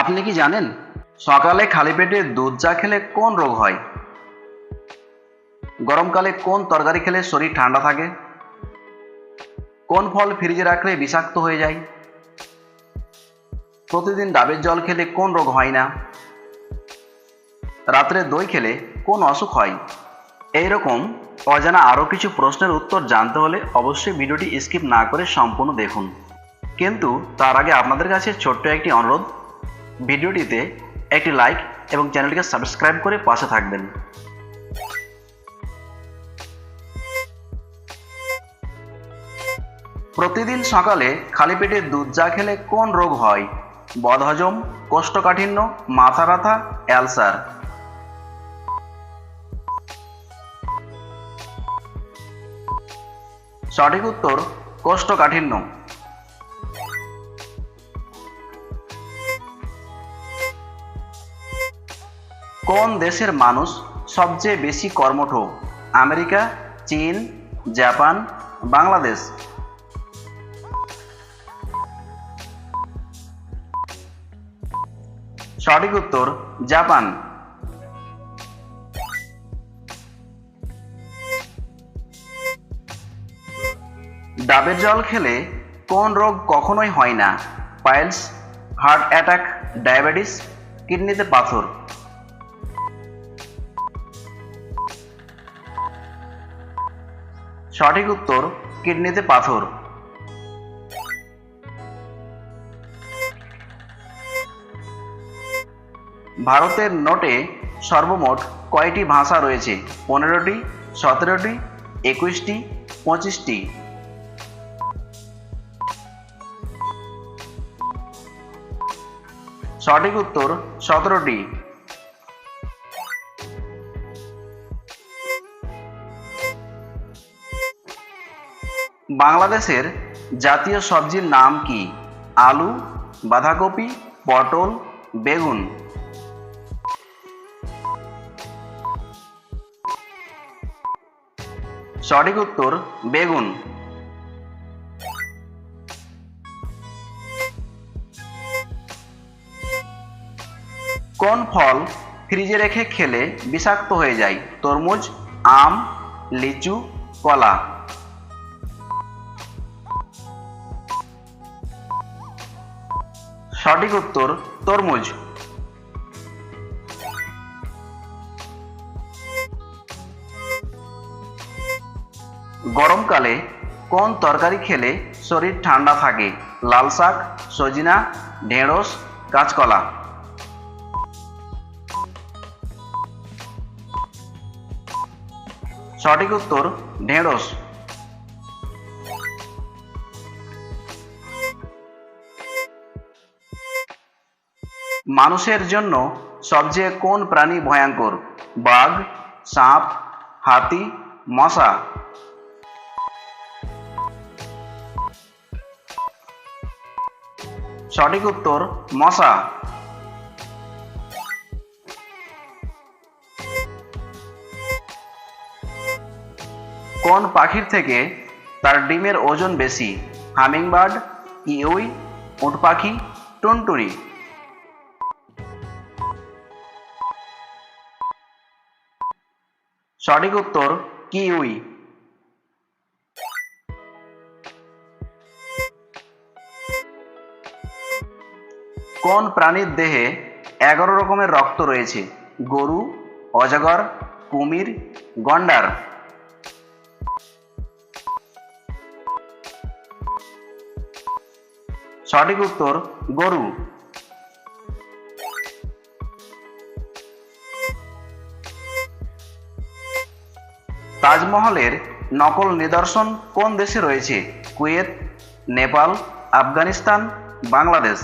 আপনি কি জানেন সকালে খালি পেটে দুধ চা খেলে কোন রোগ হয়? গরমকালে কোন তরকারি খেলে শরীর ঠান্ডা থাকে? কোন ফল ফ্রিজে রাখলে বিষাক্ত হয়ে যায়? প্রতিদিন ডাবের জল খেলে কোন রোগ হয় না? রাত্রে দই খেলে কোন অসুখ হয়? এই রকম অজানা আরও কিছু প্রশ্নের উত্তর জানতে হলে অবশ্যই ভিডিওটি স্কিপ না করে সম্পূর্ণ দেখুন। কিন্তু তার আগে আপনাদের কাছে ছোট্ট একটি অনুরোধ, ভিডিওটিতে একটি লাইক এবং চ্যানেলটিকে সাবস্ক্রাইব করে পাশে থাকবেন। প্রতিদিন সকালে খালি পেটে দুধ চা খেলে কোন রোগ হয়? বদহজম, কোষ্ঠকাঠিন্য, মাথা ব্যথা, অ্যালসার? সঠিক উত্তর কোষ্ঠকাঠিন্য। কোন দেশের মানুষ সবচেয়ে বেশি কর্মঠ? আমেরিকা, চীন, জাপান, বাংলাদেশ? সঠিক উত্তর জাপান। ডাবের জল খেলে কোন রোগ কখনোই হয় না? পাইলস, হার্ট অ্যাটাক, ডায়াবেটিস, কিডনিতে পাথর? সঠিক উত্তর কিডনিতে পাথর। ভারতের নোটে সর্বমোট কয়টি ভাষা রয়েছে? 15টি, 17টি, 21টি, 25টি? সঠিক উত্তর 17টি। বাংলাদেশের জাতীয় সবজির নাম কি? আলু, বাঁধাকপি, পটল, বেগুন? সঠিক উত্তর বেগুন। কোন ফল ফ্রিজে রেখে খেলে বিষাক্ত হয়ে যায়? তরমুজ, আম, লিচু, কলা? সঠিক উত্তর তরমুজ। গরমকালে কোন তরকারি খেলে শরীর ঠান্ডা থাকে? লাল শাক, সজিনা, ঢেঁড়স, কাঁচকলা? সঠিক উত্তর ঢেঁড়স। মানুষের জন্য সবচেয়ে কোন প্রাণী ভয়ঙ্কর? বাঘ, সাপ, হাতি, মশা? সঠিক উত্তর মশা। কোন পাখির থেকে তার ডিমের ওজন বেশি? হামিংবার্ড, কিউই, উট পাখি, টুনটুনি? সঠিক উত্তর কিউই। কোন প্রাণীর দেহে 11 রকমের রক্ত রয়েছে? গরু, অজগর, কুমির, গন্ডার? সঠিক উত্তর গরু। তাজমহলের নকল নিদর্শন কোন দেশে রয়েছে? কুয়েত, নেপাল, আফগানিস্তান, বাংলাদেশ?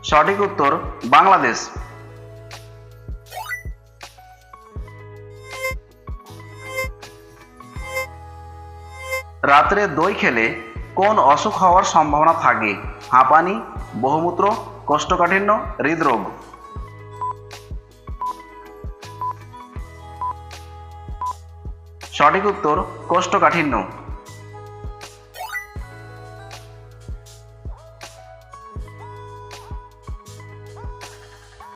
সঠিক উত্তর বাংলাদেশ। রাত্রে দই খেলে কোন অসুখ হওয়ার সম্ভাবনা থাকে? হাঁপানি, বহুমূত্র, কোষ্ঠকাঠিন্য, হৃদরোগ? সঠিক উত্তর কোষ্ঠকাঠিন্য।